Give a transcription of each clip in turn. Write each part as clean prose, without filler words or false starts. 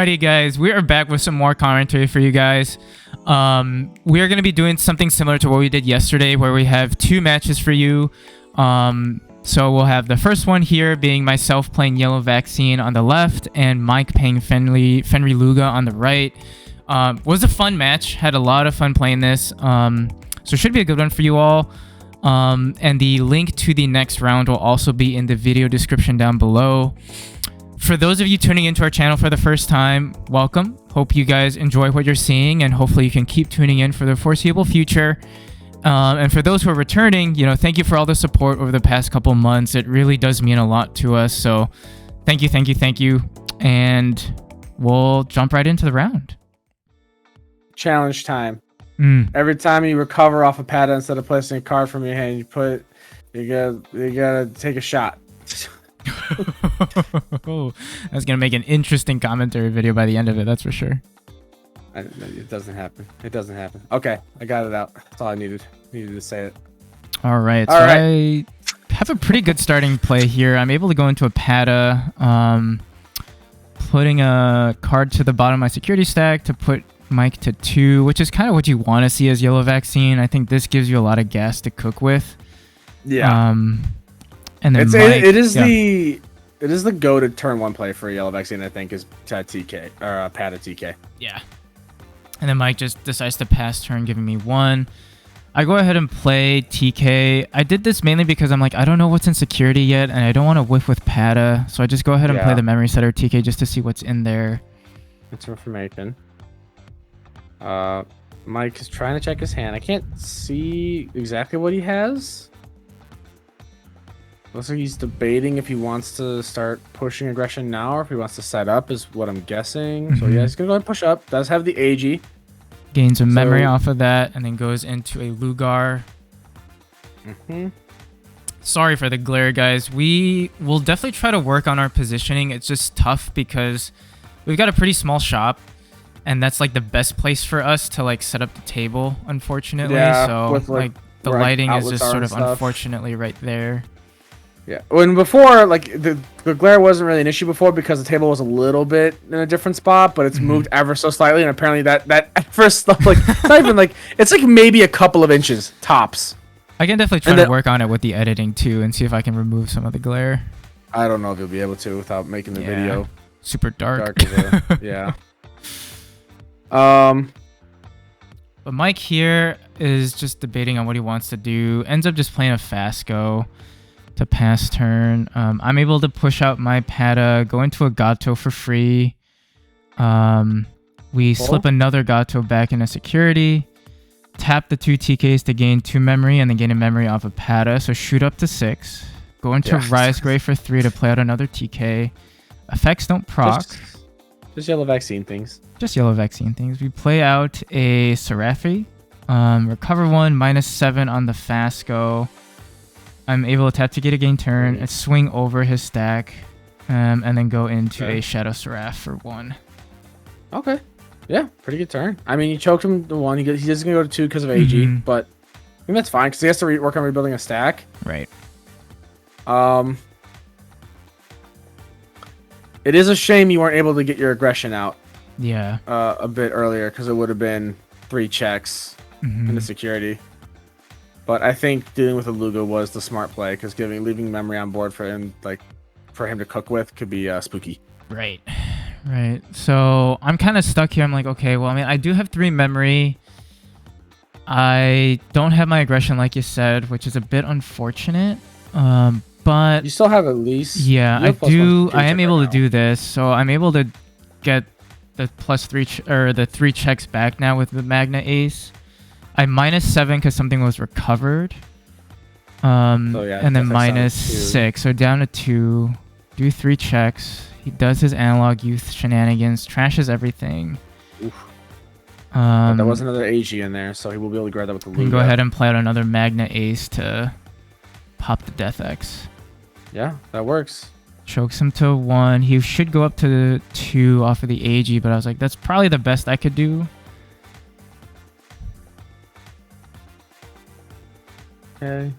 Alrighty, guys, we are back with some more commentary for you guys. We are going to be doing something similar to what we did yesterday, where we have 2 matches for you. So we'll have the first one here being myself playing Yellow Vaccine on the left and Mike playing Fenrilooga on the right. Was a fun match. Had a lot of fun playing this. So it should be a good one for you all. And the link to the next round will also be in the video description down below. For those of you tuning into our channel for the first time, welcome. Hope you guys enjoy what you're seeing, and hopefully you can keep tuning in for the foreseeable future. And for those who are returning, thank you for all the support over the past couple months. It really does mean a lot to us. So thank you. And we'll jump right into the round. Challenge time. Every time you recover off a pad, instead of placing a card from your hand, you gotta take a shot. That's gonna make an interesting commentary video by the end of it, that's for sure. It doesn't happen. Okay, I got it out. That's all I needed to say it. All right. I have a pretty good starting play here. I'm able to go into a Pada, putting a card to the bottom of my security stack to put Mike to 2, which is kind of what you want to see as Yellow Vaccine. I think this gives you a lot of gas to cook with. Yeah. And then it is the go-to turn 1 play for a Yellow Vaccine, I think, is TK or Pada TK. Yeah. And then Mike just decides to pass turn, giving me 1. I go ahead and play TK. I did this mainly because I'm like, I don't know what's in security yet, and I don't want to whiff with Pada, so I just go ahead and play the memory setter TK just to see what's in there. It's information. Mike is trying to check his hand. I can't see exactly what he has. Looks like he's debating if he wants to start pushing aggression now or if he wants to set up, is what I'm guessing. So yeah, he's gonna go ahead and push up. Does have the AG. Gains a memory off of that and then goes into a Lugar. Sorry for the glare, guys. We will definitely try to work on our positioning. It's just tough because we've got a pretty small shop, and that's like the best place for us to like set up the table, unfortunately. Yeah, so like the lighting is just sort of unfortunately right there. Yeah, when before, like the glare wasn't really an issue before because the table was a little bit in a different spot, but it's moved ever so slightly, and apparently that at first stuff like it's not even like it's like maybe a couple of inches tops. I can definitely try to work on it with the editing too, and see if I can remove some of the glare. I don't know if you'll be able to without making the video super dark. Yeah. But Mike here is just debating on what he wants to do. Ends up just playing a fast go to pass turn. I'm able to push out my Pada, go into a Gato for free. We slip another Gato back into security, tap the 2 TKs to gain 2 memory, and then gain a memory off of Pada. So shoot up to 6. Go into Rise Gray for 3 to play out another TK. Effects don't proc. Just Yellow Vaccine things. Just Yellow Vaccine things. We play out a Seraphi. Recover 1, -7 on the fast go. I'm able to tap to get a gain turn and swing over his stack, and then go into a Shadow Seraph for 1. Okay. Yeah, pretty good turn. I mean, you choked him to 1. He doesn't go to 2 because of AG, but I think that's fine because he has to work on rebuilding a stack. Right. It is a shame you weren't able to get your aggression out. Yeah. A bit earlier because it would have been 3 checks into security. But I think dealing with a Luga was the smart play because leaving memory on board for him to cook with could be spooky. Right. So I'm kind of stuck here. I'm like, okay, well, I mean, I do have 3 memory. I don't have my aggression, like you said, which is a bit unfortunate. But you still have at least. Yeah, I do. I am able to do this, so I'm able to get the +3 or the 3 checks back now with the Magna Ace. I'm -7 because something was recovered. And then -6, so down to 2. Do 3 checks. He does his analog youth shenanigans, trashes everything. But there was another AG in there, so he will be able to grab that with the Luga. Go ahead and play out another Magna Ace to pop the Death X. Yeah, that works. Chokes him to 1. He should go up to 2 off of the AG, but I was like, that's probably the best I could do. Okay.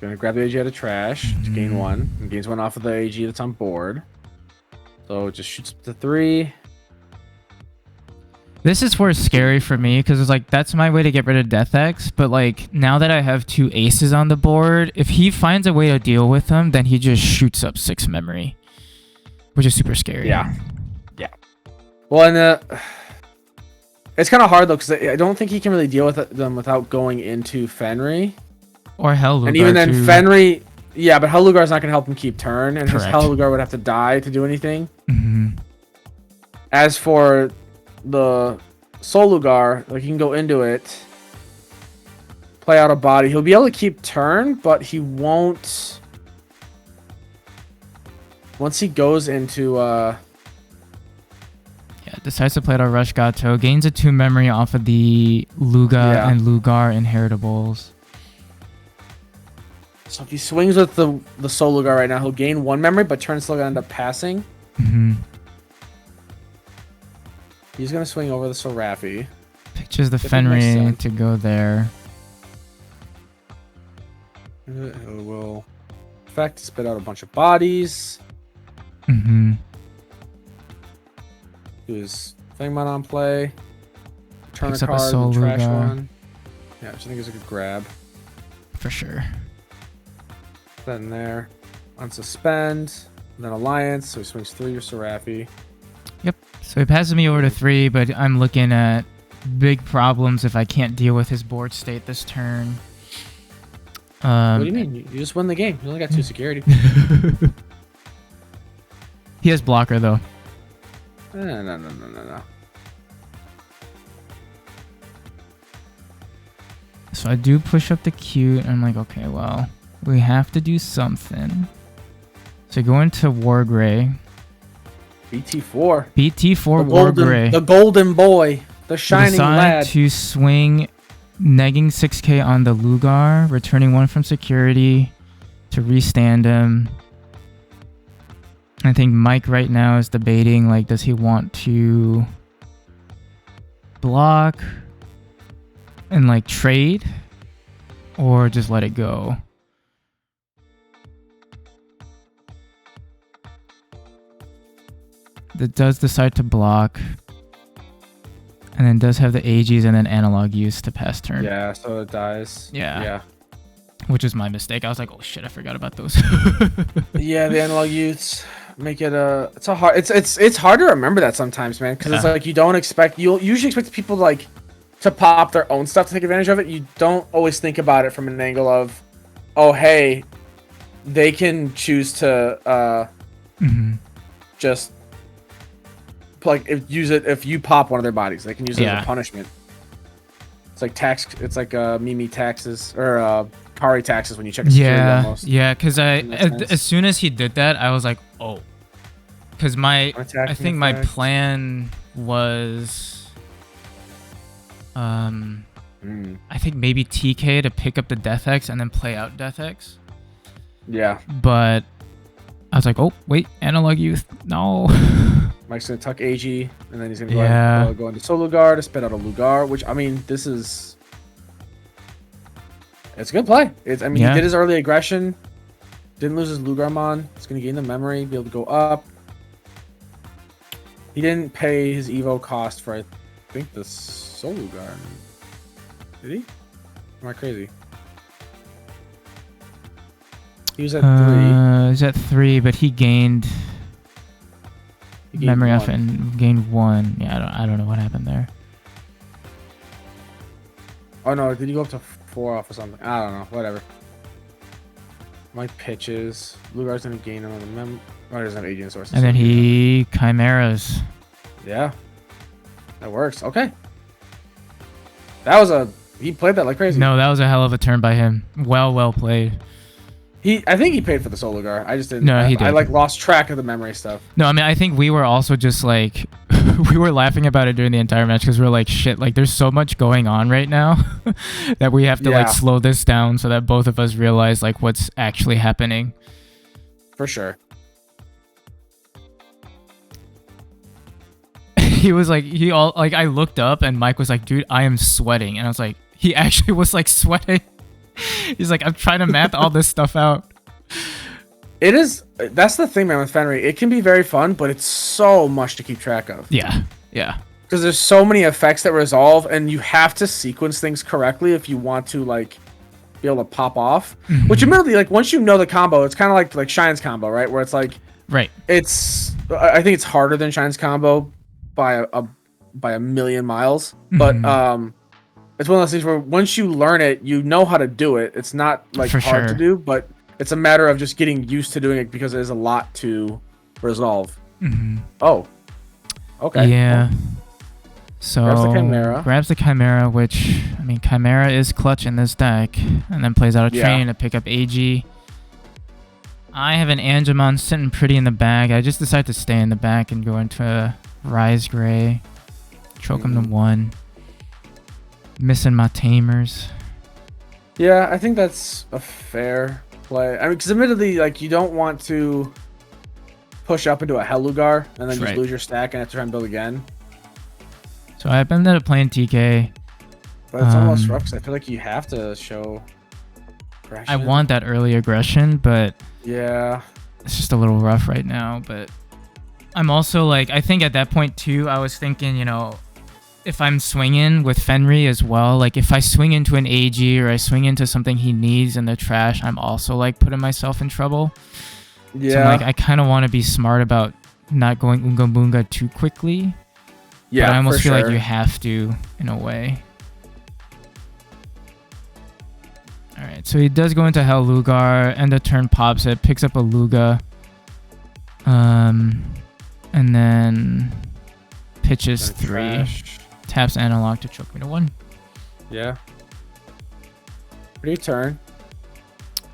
Gonna grab the AG out of trash to gain 1. And gains 1 off of the AG that's on board. So So it just shoots up to 3. This is where it's scary for me because it's like that's my way to get rid of Death X. But like now that I have 2 aces on the board, if he finds a way to deal with them, then he just shoots up 6 memory, which is super scary. Yeah. Well, and it's kind of hard though because I don't think he can really deal with them without going into Fenry. Or Hell. And even then, too. Fenry. Yeah, but Hellugar's not going to help him keep turn, and Correct. his Hellugar would have to die to do anything. Mm-hmm. As for the Solugar, like he can go into it, play out a body. He'll be able to keep turn, but he won't. Once he goes into Decides to play out a Rush Gato, gains a 2 memory off of the Luga and Lugar inheritables. So if he swings with the Solugar right now, he'll gain 1 memory, but turn's still gonna end up passing. Mm-hmm. He's gonna swing over the Seraphi. Pictures the Fenry to go there. It will effect spit out a bunch of bodies. Mm-hmm. Do his Fangmon on play. Turn Picks a up a card, and trash Solugar. one. Yeah, which I think is a good grab. For sure. Put that in there. Unsuspend. Then Alliance, so he swings 3 your Seraphi. Yep. So he passes me over to 3, but I'm looking at big problems if I can't deal with his board state this turn. What do you mean? You just won the game. You only got 2 security. He has blocker though. No. So I do push up the Q, and I'm like, okay, well, we have to do something. So go into Wargrey. BT-4. BT-4 Wargrey. The golden boy. The shining Decide lad. to swing, negging 6k on the Lugar, returning 1 from security to restand him. I think Mike right now is debating, like, does he want to block and, like, trade or just let it go? That does decide to block and then does have the AGs and then analog use to pass turn. Yeah, so it dies. Yeah. Which is my mistake. I was like, oh shit, I forgot about those. Yeah, the analog youths make it it's hard to remember that sometimes, man, because it's like you'll usually expect people to pop their own stuff to take advantage of it. You don't always think about it from an angle of, oh hey, they can choose to just like use it if you pop one of their bodies. They can use it as a punishment. It's like It's like Mimi taxes or Kari taxes when you check a security almost. Yeah, because as soon as he did that, I was like, oh, because I think my plan was, I think maybe TK to pick up the Death X and then play out Death X. Yeah, but I was like, oh wait, analog youth, no. Mike's gonna tuck AG, and then he's gonna go into Solugar to spit out a Lugar, which I mean, it's a good play. He did his early aggression, didn't lose his Lugarmon. He's gonna gain the memory, be able to go up. He didn't pay his Evo cost for, I think, the Solugar. Did he? Am I crazy? He was at 3. He's at 3, but he gained memory off and gained 1. Yeah, I don't know what happened there. Oh no, did he go up to 4 off or something? I don't know. Whatever. Mike pitches. Lugar's gonna gain him on the mem. Oh, he doesn't have agent sources. And then he chimeras. Yeah, that works. Okay. He played that like crazy. No, that was a hell of a turn by him. Well played. I think he paid for the Solugar. I just didn't. No, he did. I lost track of the memory stuff. No, I mean, I think we were also just like, we were laughing about it during the entire match because we were like, shit, like there's so much going on right now that we have to like slow this down so that both of us realize like what's actually happening. For sure. He was like, I looked up and Mike was like, dude, I am sweating. And I was like, he actually was like sweating. He's like, I'm trying to math all this stuff out. It is. That's the thing, man. With Fenry, it can be very fun, but it's so much to keep track of. Yeah. Yeah. Because there's so many effects that resolve, and you have to sequence things correctly if you want to like be able to pop off. Mhm. Which admittedly, like once you know the combo, it's kind of like Shine's combo, right? Where it's like, Right. I think it's harder than Shine's combo by a million miles. But it's one of those things where once you learn it, you know how to do it. It's not like For hard to sure. do, but it's a matter of just getting used to doing it because there's a lot to resolve. Oh, okay. Yeah. So Grabs the Chimera. grabs the Chimera, which I mean, Chimera is clutch in this deck, and then plays out a train to pick up AG. I have an Angemon sitting pretty in the bag. I just decided to stay in the back and go into a Rise Gray, choke him to 1. Missing my tamers. Yeah, I think that's a fair play. I mean, because admittedly, like you don't want to push up into a Hellugar and then just lose your stack and have to try and build again. So I ended up playing TK. But it's almost rough because I feel like you have to show aggression. I want that early aggression, but yeah, it's just a little rough right now. But I'm also like, I think at that point too, I was thinking, you know, if I'm swinging with Fenry as well, like if I swing into an AG or I swing into something he needs in the trash, I'm also like putting myself in trouble. Yeah. So like I kind of want to be smart about not going Unga Boonga too quickly. Yeah, but I almost feel sure. like you have to in a way. All right, so he does go into Hellugar, end of turn pops it, picks up a Luga, and then pitches 3, Trash. taps analog to choke me to 1. Yeah. Pretty turn.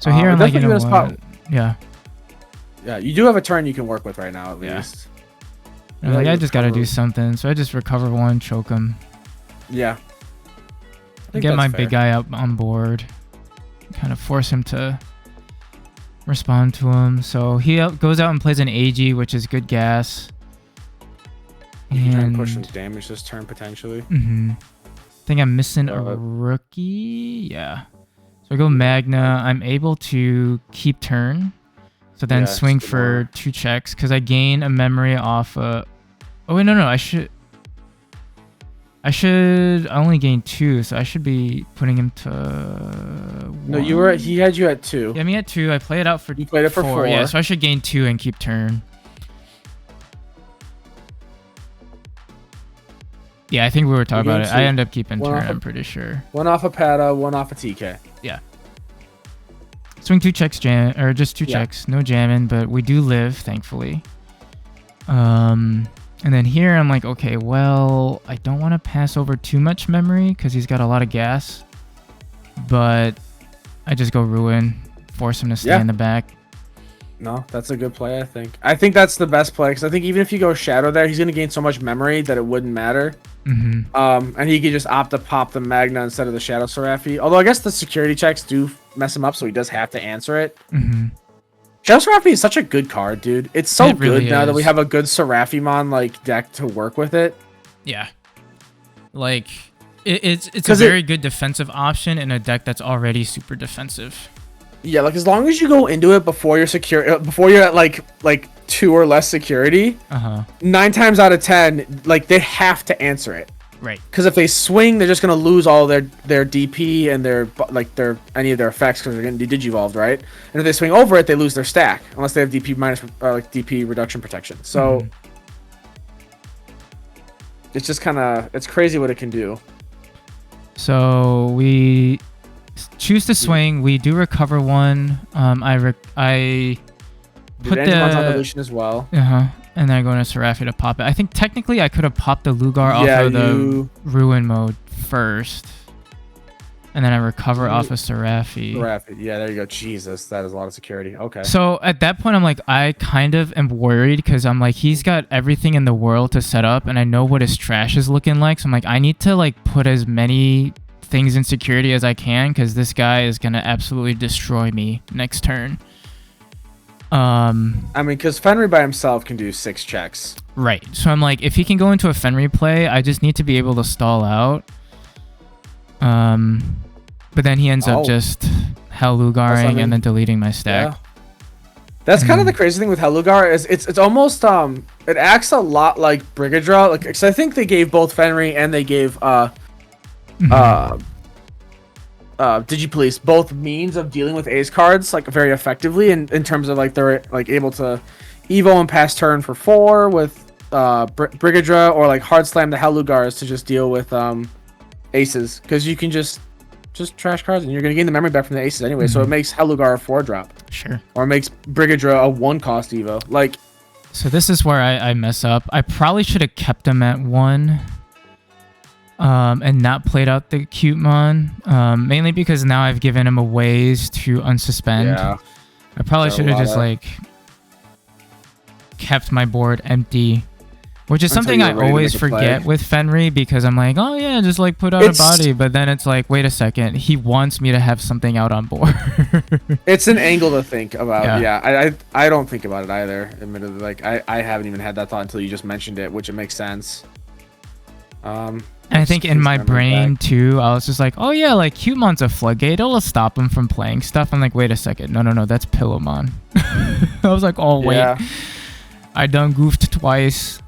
So here I'm like, you know what? spot. Yeah. Yeah, you do have a turn you can work with right now at Yeah. least. I'm like, I just gotta do something, so I just recover 1, choke him, Yeah. get my big guy up on board, kind of force him to respond to him. So he goes out and plays an AG, which is good gas. You can try and push into damage this turn potentially. I think I'm missing a rookie. Yeah. So I go Magna. I'm able to keep turn. So then swing for 2 checks because I gain a memory off a... Oh, wait, no. I should only gain 2, so I should be putting him to 1. No, he had you at 2. Yeah, me at 2. I play it out for... You played it for 4. Yeah, so I should gain 2 and keep turn. Yeah, I think we were talking about it. I end up keeping turn, I'm pretty sure. 1 off a Pada, 1 off a TK. Yeah. Swing 2 checks, or just 2 checks. No jamming, but we do live, thankfully. And then here I'm like, okay, well, I don't want to pass over too much memory because he's got a lot of gas. But I just go Ruin, force him to stay in the back. No, that's a good play, I think. I think that's the best play because I think even if you go Shadow there, he's going to gain so much memory that it wouldn't matter. And he could just opt to pop the Magna instead of the Shadow Seraphi. Although I guess the security checks do mess him up, so he does have to answer it. Shadow Seraphi is such a good card, dude. It's so good now that we have a good Seraphimon like deck to work with it. Yeah. Like, it's a very good defensive option in a deck that's already super defensive. Yeah, like as long as you go into it before you're secure, before you're at like 2 or less security, 9 times out of 10, like they have to answer it. Right. Because if they swing, they're just gonna lose all their DP and their any of their effects because they're getting digivolved, right? And if they swing over it, they lose their stack unless they have DP minus like DP reduction protection. So it's just it's crazy what it can do. So we choose to swing. We do recover 1. I put the on evolution as well. And then I go into Seraphi to pop it. I think technically I could have popped the Lugar off of the Ruin mode first. And then I recover off of Seraphi. Yeah, there you go. Jesus, that is a lot of security. Okay. So at that point, I'm like, I kind of am worried because I'm like, he's got everything in the world to set up and I know what his trash is looking like. So I'm like, I need to like put as many things in security as I can because this guy is going to absolutely destroy me next turn. I mean, because Fenry by himself can do 6 checks. Right. So I'm like, if he can go into a Fenry play, I just need to be able to stall out. But then he ends up just Hellugaring and then deleting my stack. That's kind of the crazy thing with Hellugar is it's almost it acts a lot like Brigadra, like because I think they gave both Fenry and they gave Digipolice both means of dealing with Ace cards like very effectively in terms of like they're like able to Evo and pass turn for 4 with Brigadra, or like hard slam the Hellugars to just deal with aces, because you can just trash cards and you're gonna gain the memory back from the aces anyway. So it makes Hellugar a 4-drop. Sure. Or it makes Brigadra a 1-cost Evo. Like, so this is where I mess up. I probably should have kept him at 1. And not played out the Cutemon, mainly because now I've given him a ways to unsuspend. Yeah. I probably should have just like kept my board empty, which is something I always forget with Fenry, because I'm like, oh yeah, just like put out a body, but then it's like, wait a second, he wants me to have something out on board. It's an angle to think about. Yeah, I don't think about it either, admittedly. Like I haven't even had that thought until you just mentioned it, which it makes sense. And I think in my brain too, I was just like, oh yeah, like Cutemon's a floodgate, it'll stop him from playing stuff. I'm like, wait a second, no, that's Pillowmon. I was like, oh wait, yeah. I done goofed twice.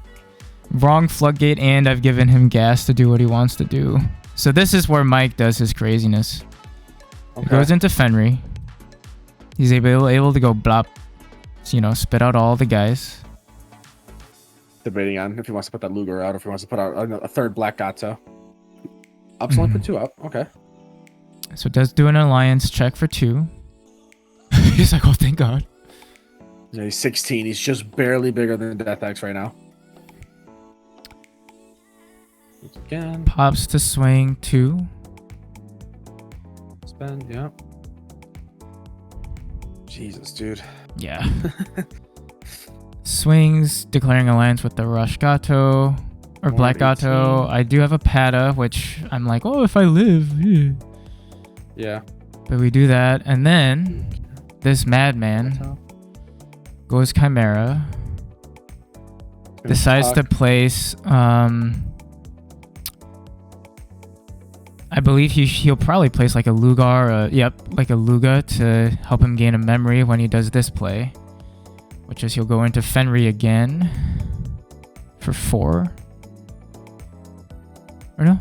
Wrong floodgate, and I've given him gas to do what he wants to do. So this is where Mike does his craziness. Okay. He goes into Fenry. He's able to go blop, you know, spit out all the guys. Debating on if he wants to put that Luger out, or if he wants to put out a third Black Gato. Up's only put 2 out. Okay. So it does do an alliance check for 2. He's like, oh, thank God. Yeah, he's 16. He's just barely bigger than Death X right now. Again. Pops to swing 2. Spend, yeah. Jesus, dude. Yeah. Swings, declaring alliance with the Rush Gato or Black Gato. I do have a Pata, which I'm like, oh, if I live. Yeah. But we do that. And then this madman goes Chimera. Decides to place... I believe he'll probably place like a Lugar, like a Luga to help him gain a memory when he does this play, which is he'll go into Fenry again for 4. Or no?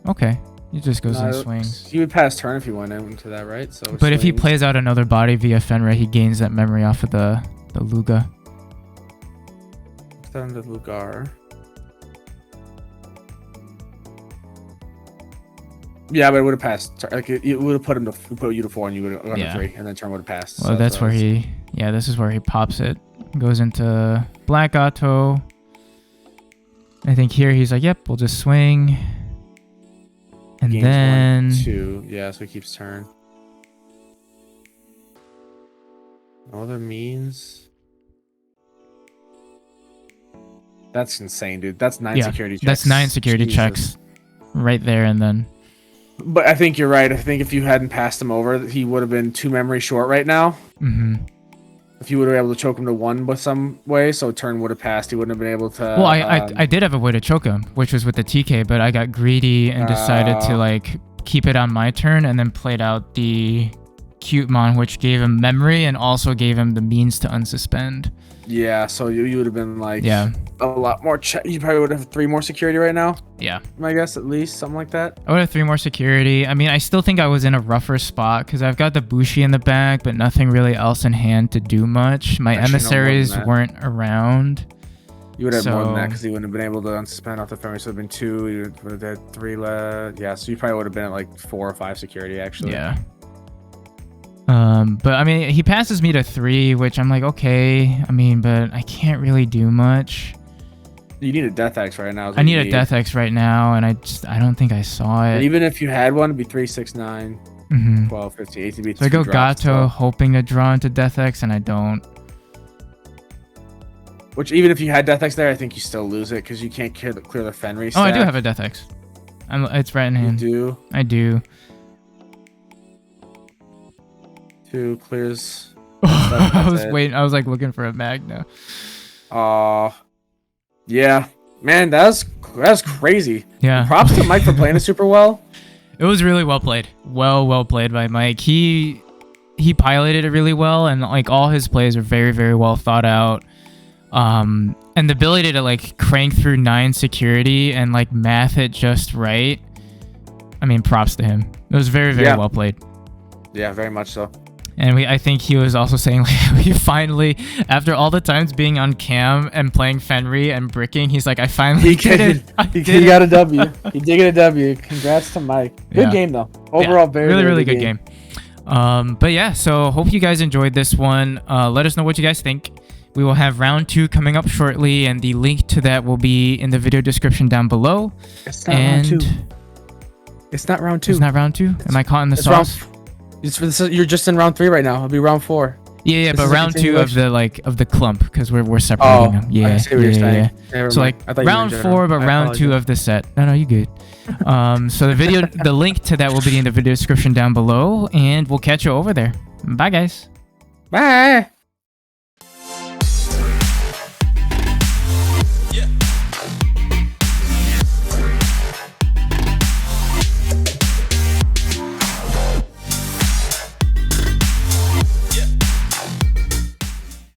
Okay. He just goes and swings. He would pass turn if he went into that, right? So. But if he plays out another body via Fenry, he gains that memory off of the Luga. Put that on the Lugar. Yeah, but it would have passed. Like it would have put him to put you to 4, and you would have gone to 3, and then turn would have passed. Well, so that's where he. Yeah, this is where he pops it. Goes into Black Gato. I think here he's like, yep, we'll just swing. And gains then 1, 2. Yeah, so he keeps turn. No other means. That's insane, dude. That's 9 security checks. That's 9 security checks right there, and then. But I think you're right. I think if you hadn't passed him over, he would have been 2 memory short right now. Mm-hmm. If you would have been able to choke him to 1 with some way, so turn would have passed, he wouldn't have been able to... Well, I did have a way to choke him, which was with the TK, but I got greedy and decided to like keep it on my turn, and then played out the Cutemon, which gave him memory and also gave him the means to unsuspend. Yeah, so you would have been like a lot more. You probably would have 3 more security right now. Yeah, I guess at least something like that. I would have 3 more security. I mean, I still think I was in a rougher spot because I've got the Bushi in the back, but nothing really else in hand to do much. My emissaries weren't around. You would have more than that because he wouldn't have been able to unsuspend off the Fenry. So it would have been 2. You would have had 3 left. Yeah, so you probably would have been at like 4 or 5 security actually. Yeah. But I mean, he passes me to 3, which I'm like, okay. I mean, but I can't really do much. You need a Death X right now. I need a Death X right now, and I don't think I saw it. And even if you had one, it'd be 3, 6, 9, 12, 15, 18. So I go Gato, hoping to draw into Death X, and I don't. Which even if you had Death X there, I think you still lose it because you can't clear the Fenry stack. Oh, I do have a Death X. It's right in hand. You do? I do. 2 clears. I was waiting. I was like looking for a Magna. Yeah, man, that's crazy. Yeah. Props to Mike for playing it super well. It was really well played. Well played by Mike. He he piloted it really well, and like all his plays are very, very well thought out. And the ability to like crank through 9 security and like math it just right. I mean, props to him. It was very, very well played. Yeah, very much so. And I think he was also saying like we finally, after all the times being on cam and playing Fenry and bricking, he's like, I finally did it. He got a W. He did get a W. Congrats to Mike. Good game though. Overall, very really good game. But yeah, so hope you guys enjoyed this one. Let us know what you guys think. We will have round 2 coming up shortly, and the link to that will be in the video description down below. It's not round 2. It's not round 2. It's not round 2? Am I caught in the sauce? You're just in round 3 right now. It'll be round 4. Yeah, but round 2 of the clump, because we're separating them. Yeah, I see what you're saying. So like round 4, but round 2 of the set. No, you good. So the link to that will be in the video description down below, and we'll catch you over there. Bye, guys. Bye.